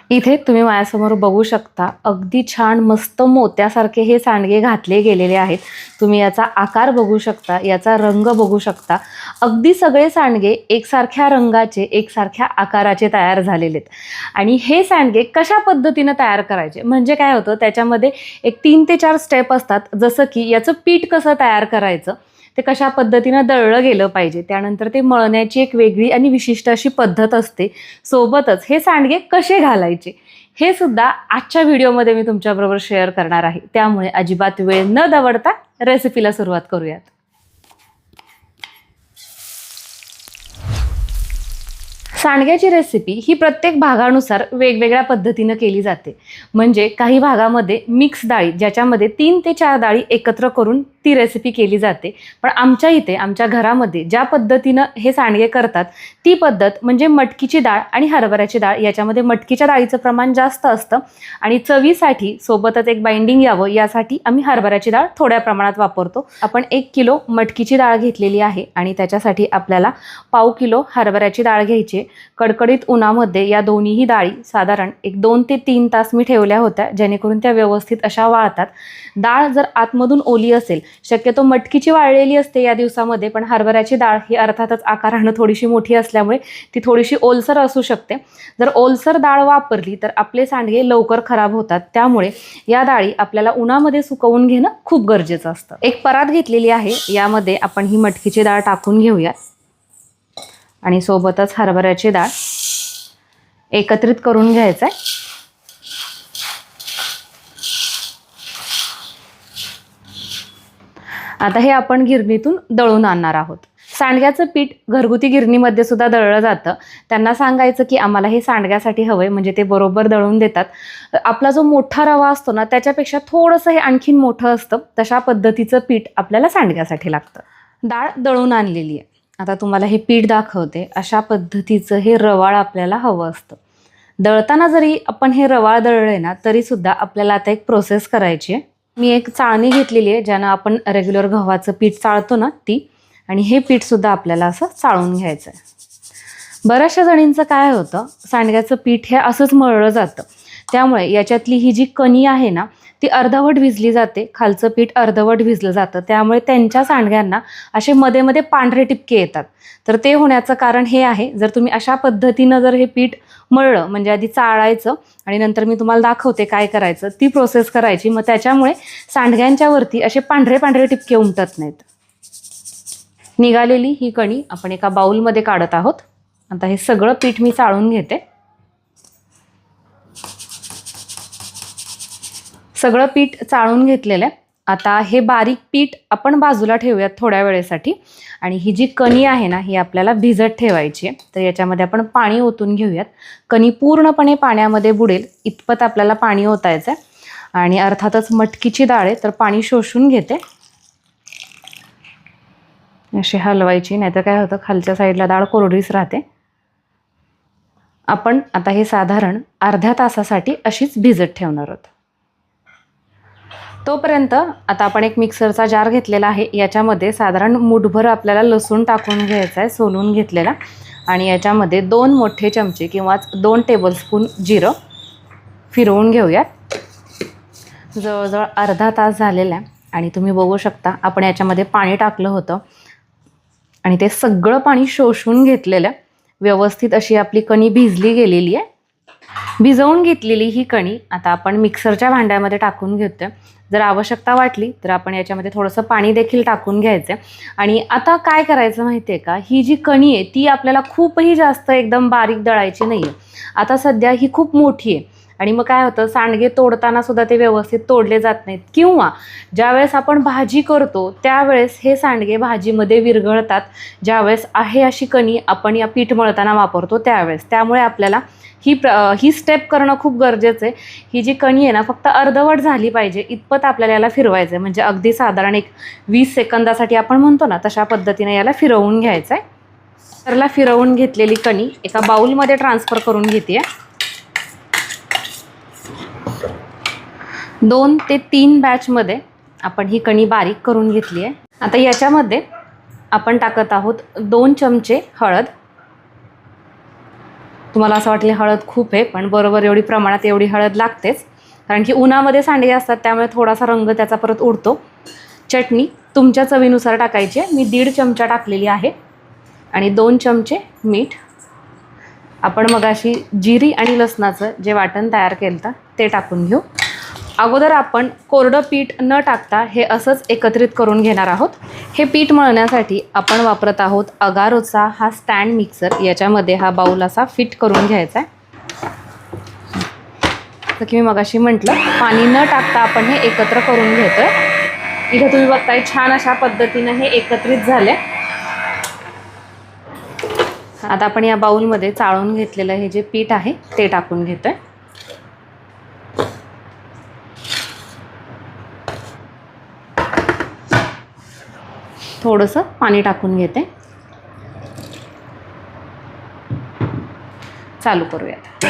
इथे तुम्ही माझ्यासमोर बघू शकता, अगदी छान मस्त मोत्यासारखे हे सांडगे घातले गेलेले आहेत. तुम्ही याचा आकार बघू शकता, याचा रंग बघू शकता. अगदी सगळे सांडगे एकसारख्या रंगाचे, एकसारख्या आकाराचे तयार झालेले आहेत. आणि हे सांडगे कशा पद्धतीनं तयार करायचे, म्हणजे काय होतं त्याच्यामध्ये एक 3 ते 4 स्टेप असतात. जसं की याचं पीठ कसं तयार करायचं, ते कशा पद्धतीनं दळलं गेलं पाहिजे, त्यानंतर ते मळण्याची एक वेगळी आणि विशिष्ट अशी पद्धत असते. सोबतच हे सांडगे कसे घालायचे हे सुद्धा आजच्या व्हिडिओमध्ये मी तुमच्याबरोबर शेअर करणार आहे. त्यामुळे अजिबात वेळ न दवडता रेसिपीला सुरुवात करूयात. सांडग्याची रेसिपी ही प्रत्येक भागानुसार वेगवेगळ्या पद्धतीनं केली जाते. म्हणजे काही भागामध्ये मिक्स डाळी, ज्याच्यामध्ये 3 ते 4 डाळी एकत्र करून ती रेसिपी केली जाते. पण आमच्या इथे, आमच्या घरामध्ये ज्या पद्धतीनं हे सांडगे करतात ती पद्धत म्हणजे मटकीची डाळ आणि हरभऱ्याची डाळ, याच्यामध्ये मटकीच्या डाळीचं प्रमाण जास्त असतं आणि चवीसाठी सोबतच एक बाइंडिंग यावं यासाठी आम्ही हरभऱ्याची डाळ थोड्या प्रमाणात वापरतो. आपण 1 किलो मटकीची डाळ घेतलेली आहे आणि त्याच्यासाठी आपल्याला पाव किलो हरभऱ्याची डाळ घ्यायची. कडकडीत उन्हामध्ये या दोन्हीही डाळी साधारण एक 2 ते 3 तास मी ठेवल्या होत्या, जेणेकरून त्या व्यवस्थित अशा वाळतात. डाळ जर आतमधून ओली असेल, शक्यतो मटकीची वाळलेली असते या दिवसामध्ये, पण हरभऱ्याची डाळ ही अर्थातच आकारानं थोडीशी मोठी असल्यामुळे ती थोडीशी ओलसर असू शकते. जर ओलसर डाळ वापरली तर आपले सांडगे लवकर खराब होतात. त्यामुळे या डाळी आपल्याला उन्हामध्ये सुकवून घेणं खूप गरजेचं असतं. एक परात घेतलेली आहे, यामध्ये आपण ही मटकीची डाळ टाकून घेऊया आणि सोबतच हरभऱ्याची डाळ एकत्रित करून घ्यायचं आहे. आता हे आपण गिरणीतून दळून आणणार आहोत. सांडग्याचं पीठ घरगुती गिरणीमध्ये सुद्धा दळलं जातं. त्यांना सांगायचं की आम्हाला हे सांडग्यासाठी हवंय, म्हणजे ते बरोबर दळून देतात. आपला जो मोठा रवा असतो ना, त्याच्यापेक्षा थोडंसं हे आणखीन मोठं असतं. तशा पद्धतीचं पीठ आपल्याला सांडग्यासाठी लागतं. डाळ दळून आणलेली आहे. आता तुम्हाला हे पीठ दाखवते. अशा पद्धतीचं हे रवाळ आपल्याला हवं असतं. दळताना जरी आपण हे रवाळ दळले ना, तरीसुद्धा आपल्याला आता एक प्रोसेस करायची आहे. मी एक चाळणी घेतलेली आहे, ज्यानं आपण रेग्युलर गव्हाचं पीठ चाळतो ना ती, आणि हे पीठसुद्धा आपल्याला असं चाळून घ्यायचं आहे. बऱ्याचशा जणींचं काय होतं, सांडग्याचं पीठ हे असंच मळलं जातं. त्यामुळे याच्यातली ही जी कणी आहे ना, ती अर्धवट भिजली जाते, खालचं पीठ अर्धवट भिजलं जातं. त्यामुळे त्यांच्या सांडग्यांना असे मध्ये मध्ये पांढरे टिपके येतात. तर ते होण्याचं कारण हे आहे, जर तुम्ही अशा पद्धतीनं जर हे पीठ मळलं, म्हणजे आधी चाळायचं आणि नंतर मी तुम्हाला दाखवते काय करायचं, ती प्रोसेस करायची. मग त्याच्यामुळे सांडग्यांच्या वरती असे पांढरे पांढरे टिपके उमटत नाहीत. निघालेली ही कणी आपण एका बाउलमध्ये काढत आहोत. आता हे सगळं पीठ मी चाळून घेते. सगळं पीठ चाळून घेतलेलं आहे. आता हे बारीक पीठ आपण बाजूला ठेवूयात थोड्या वेळेसाठी. आणि ही जी कणी आहे ना, ही आपल्याला भिजत ठेवायची आहे. तर याच्यामध्ये आपण पाणी ओतून घेऊयात. कणी पूर्णपणे पाण्यामध्ये बुडेल इतपत आपल्याला पाणी ओतायचं आहे. आणि अर्थातच मटकीची डाळ आहे, तर पाणी शोषून घेते. अशी हलवायची, नाहीतर काय होतं खालच्या साईडला डाळ कोरडीच राहते. आपण आता हे साधारण अर्ध्या तासासाठी अशीच भिजत ठेवणार आहोत. तोपर्यंत आता आपण एक मिक्सरचा जार घेतलेला आहे. याच्यामध्ये साधारण मुठभर आपल्याला लसूण टाकून घ्यायचा आहे, सोलून घेतलेला. आणि याच्यामध्ये 2 मोठे चमचे किंवा 2 टेबलस्पून जिरं फिरवून घेऊयात. जवळजवळ अर्धा तास झालेला आहे आणि तुम्ही बघू शकता आपण याच्यामध्ये पाणी टाकलं होतं आणि ते सगळं पाणी शोषून घेतलेलं. व्यवस्थित अशी आपली कणी भिजली गेलेली आहे. भिजवून घेतलेली ही कणी आता आपण मिक्सरच्या भांड्यामध्ये टाकून घेतोय. जर आवश्यकता वाटली तर आपण याच्यामध्ये थोडंसं पाणी देखील टाकून घ्यायचं. आणि आता काय करायचं माहिती आहे का, ही जी कणी आहे ती आपल्याला खूपही जास्त एकदम बारीक दळायची नाही आहे. आता सध्या ही खूप मोठी आहे आणि मग काय होतं, सांडगे तोडताना सुद्धा ते व्यवस्थित तोडले जात नाहीत, किंवा ज्यावेळेस आपण भाजी करतो त्यावेळेस हे सांडगे भाजीमध्ये विरघळतात, ज्यावेळेस आहे अशी कणी आपण या पीठ मळताना वापरतो त्यावेळेस. त्यामुळे आपल्याला ही स्टेप करणं खूप गरजेचं आहे. ही जी कणी आहे ना, फक्त अर्धवट झाली पाहिजे इतपत आपल्याला याला फिरवायचं आहे. म्हणजे अगदी साधारण एक 20 सेकंदासाठी आपण म्हणतो ना, तशा पद्धतीने याला फिरवून घ्यायचं आहे. तरला फिरवून घेतलेली कणी एका बाउलमध्ये ट्रान्सफर करून घेते. 2 ते 3 बॅचमध्ये आपण ही कणी बारीक करून घेतली आहे. आता याच्यामध्ये आपण टाकत आहोत 2 चमचे हळद. तुम्हाला असं वाटले हळद खूप आहे, पण बरोबर एवढी प्रमाणात एवढी हळद लागतेच, कारण की उन्हामध्ये सांडगे असतात त्यामुळे थोडासा रंग त्याचा परत उडतो. चटणी तुमच्या चवीनुसार टाकायची आहे. मी 1.5 चमचा टाकलेली आहे आणि 2 चमचे मीठ. आपण मगाशी जिरी आणि लसणाचं जे वाटण तयार केलं होतं ते टाकून घेऊ. अगोदर आपण कोरडं पीठ न टाकता हे असंच एकत्रित करून घेणार आहोत. हे पीठ मळण्यासाठी आपण वापरत आहोत अगारोचा हा स्टँड मिक्सर. याच्यामध्ये हा बाऊल असा फिट करून घ्यायचा आहे. जसं की मी मगाशी म्हटलं, पाणी न टाकता आपण हे एकत्र करून घेतोय. इथे तुम्ही बघताय छान अशा पद्धतीनं हे एकत्रित झाले. आता आपण या बाऊलमध्ये चाळून घेतलेलं हे जे पीठ आहे ते टाकून घेतोय. थोडंसं पाणी टाकून घेते. चालू करूयात.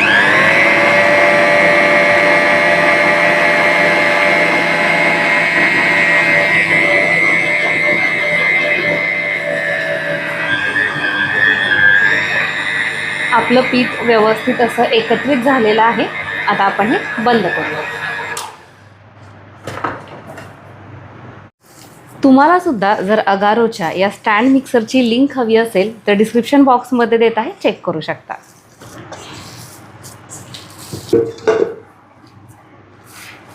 आपलं पीठ व्यवस्थित असं एकत्रित झालेलं आहे. आता आपण हे बंद करूया. तुम्हाला सुद्धा जर अगारोच्या या स्टँड मिक्सरची लिंक हवी असेल तर डिस्क्रिप्शन बॉक्समध्ये देत आहे, चेक करू शकता.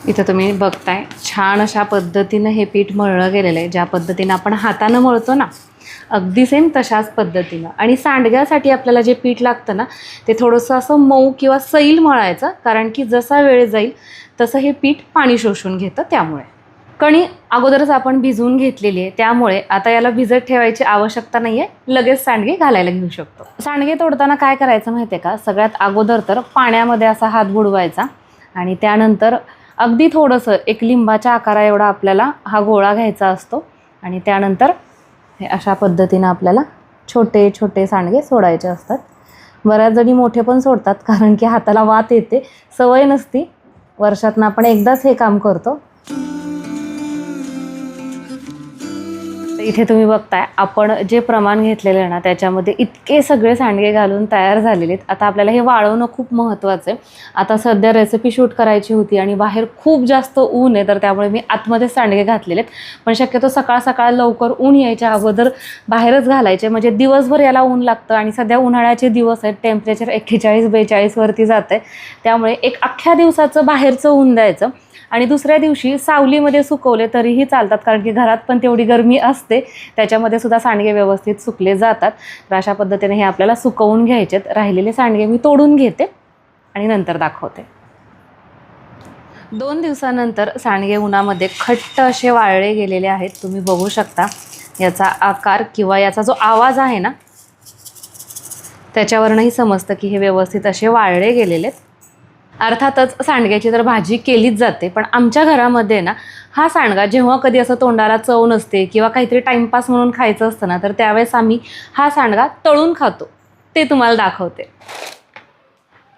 इथं तुम्ही बघताय छान अशा पद्धतीनं हे पीठ मळलं गेलेलं आहे. ज्या पद्धतीनं आपण हातानं मळतो ना, अगदी सेम तशाच पद्धतीनं. आणि सांडग्यासाठी आपल्याला जे पीठ लागतं ना, ते थोडंसं असं मऊ किंवा सैल मळायचं, कारण की जसा वेळ जाईल तसं हे पीठ पाणी शोषून घेतं. त्यामुळे कणी अगोदरच आपण भिजवून घेतलेली आहे, त्यामुळे आता याला भिजत ठेवायची आवश्यकता नाही आहे. लगेच सांडगे घालायला घेऊ शकतो. सांडगे तोडताना काय करायचं माहिती आहे का, सगळ्यात अगोदर तर पाण्यामध्ये असा हात बुडवायचा आणि त्यानंतर अगदी थोडंसं एक लिंबाच्या आकारा एवढा आपल्याला हा गोळा घ्यायचा असतो आणि त्यानंतर हे अशा पद्धतीनं आपल्याला छोटे छोटे सांडगे सोडायचे असतात. बऱ्याच जणी मोठे पण सोडतात, कारण की हाताला वात येते, सवय नसती. वर्षातनं आपण एकदाच हे काम करतो. इथे तुम्ही बघताय आपण जे प्रमाण घेतलेलं आहे ना, त्याच्यामध्ये इतके सगळे सांडगे घालून तयार झालेले आहेत. आता आपल्याला हे वाळवणं खूप महत्त्वाचं आहे. आता सध्या रेसिपी शूट करायची होती आणि बाहेर खूप जास्त ऊन आहे, तर त्यामुळे मी आतमध्ये सांडगे घातलेले आहेत. पण शक्यतो सकाळ सकाळ लवकर ऊन यायच्या अगोदर बाहेरच घालायचे, म्हणजे दिवसभर याला ऊन लागतं. आणि सध्या उन्हाळ्याचे दिवस आहेत, टेम्परेचर 41-42 वरती जातं आहे. त्यामुळे एक अख्ख्या दिवसाचं बाहेरचं ऊन द्यायचं आणि दुसऱ्या दिवशी सावलीमध्ये सुकवले तरीही चालतात, कारण की घरात पण तेवढी गरमी असते, त्याच्यामध्ये सुद्धा सांडगे व्यवस्थित सुकले जातात. तर अशा पद्धतीने हे आपल्याला सुकवून घ्यायचेत. राहिलेले सांडगे मी तोडून घेते आणि नंतर दाखवते. 2 दिवसानंतर सांडगे उन्हामध्ये खट्ट असे वाळले गेलेले आहेत. तुम्ही बघू शकता याचा आकार किंवा याचा जो आवाज आहे ना, त्याच्यावरूनही समजतं की हे व्यवस्थित असे वाळले गेलेले आहेत. अर्थातच सांडग्याची तर भाजी केलीच जाते, पण आमच्या घरामध्ये ना हा सांडगा जेव्हा कधी असं तोंडाला चव नसते किंवा काहीतरी टाईमपास म्हणून खायचं असतं ना, तर त्यावेळेस आम्ही हा सांडगा तळून खातो. ते तुम्हाला दाखवते.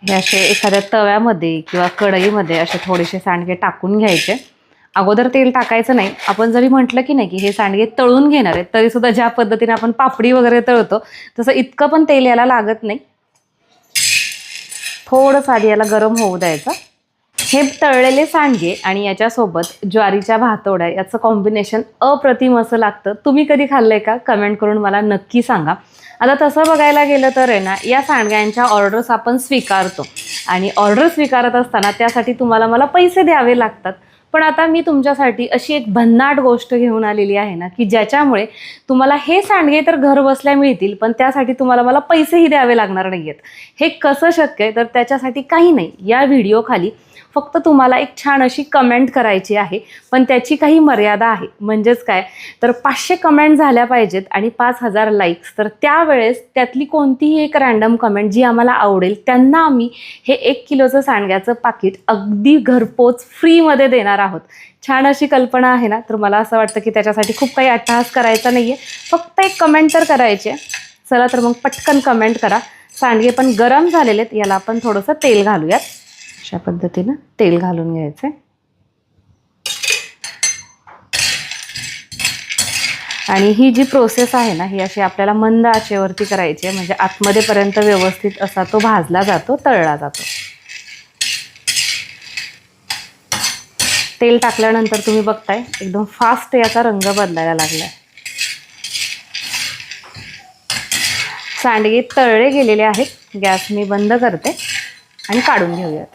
हे असे एखाद्या तव्यामध्ये किंवा कढईमध्ये असे थोडेसे सांडगे टाकून घ्यायचे. अगोदर तेल टाकायचं नाही. आपण जरी म्हटलं की नाही की हे सांडगे तळून घेणार आहेत, तरीसुद्धा ज्या पद्धतीने आपण पापडी वगैरे तळतो तसं इतकं पण तेल याला लागत नाही. थोडंसं आधी याला गरम होऊ द्यायचं. हे तळलेले सांडगे आणि याच्यासोबत ज्वारीच्या भातोड्या याचं कॉम्बिनेशन अप्रतिम असं लागतं. तुम्ही कधी खाल्लंय का? कमेंट करून मला नक्की सांगा. आता तसं बघायला गेलं तर आहे ना, या सांडग्यांच्या ऑर्डर्स आपण स्वीकारतो आणि ऑर्डर स्वीकारत असताना त्यासाठी तुम्हाला मला पैसे द्यावे लागतात. पण आता मी तुमच्यासाठी अशी एक भन्नाट गोष्ट घेऊन आलेली आहे ना, की ज्याच्यामुळे तुम्हाला हे सांडगे तर घर बसल्या मिळतील, पण त्यासाठी तुम्हाला मला पैसेही द्यावे लागणार नाही आहेत. हे कसं शक्य आहे? तर त्याच्यासाठी काही नाही, या व्हिडिओ खाली फक्त तुम्हाला एक छान अशी कमेंट करायची आहे, पण त्याची काही मर्यादा आहे. म्हणजेच काय, तर 500 कमेंट झाल्या पाहिजेत आणि 5000 लाईक्स. तर त्यावेळेस त्यातली कोणतीही एक रँडम कमेंट जी आम्हाला आवडेल, त्यांना आम्ही हे 1 किलोचं सांडग्याचं पाकिट अगदी घरपोच फ्रीमध्ये देणार आहोत. छान अशी कल्पना आहे ना. तर मला असं वाटतं की त्याच्यासाठी खूप काही अट्टहास करायचा नाही आहे, फक्त एक कमेंट तर करायची आहे. चला तर मग पटकन कमेंट करा. सांडगे पण गरम झालेले आहेत, याला आपण थोडंसं तेल घालूयात. अशा पद्धतीनं तेल घालून घ्यायचं. आणि ही जी प्रोसेस आहे ना, ही अशी आपल्याला मंद आचेवरती करायची आहे, म्हणजे आतमध्येपर्यंत व्यवस्थित असा तो भाजला जातो, तळला जातो. तेल टाकल्यानंतर तुम्ही बघताय एकदम फास्ट याचा रंग बदलायला लागलाय. सांडगे तळले गेलेले आहेत. गॅस मी बंद करते आणि काढून घेऊयात.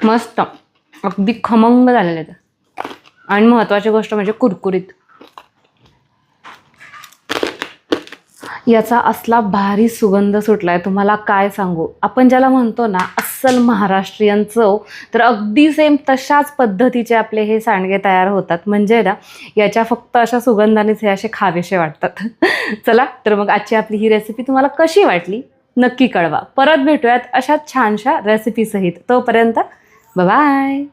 मस्त, अगदी खमंग झालेले आहेत आणि महत्त्वाची गोष्ट म्हणजे कुरकुरीत. याचा असला भारी सुगंध सुटलाय, तुम्हाला काय सांगू. आपण ज्याला म्हणतो ना अस्सल महाराष्ट्रीयन चव, तर अगदी सेम तशाच पद्धतीचे आपले हे सांडगे तयार होतात. म्हणजे ना याच्या फक्त अशा सुगंधानेच हे असे खावेसे वाटतात. चला तर मग आजची आपली ही रेसिपी तुम्हाला कशी वाटली नक्की कळवा. परत भेटूयात अशा छानशा रेसिपीसहित. तोपर्यंत बाय.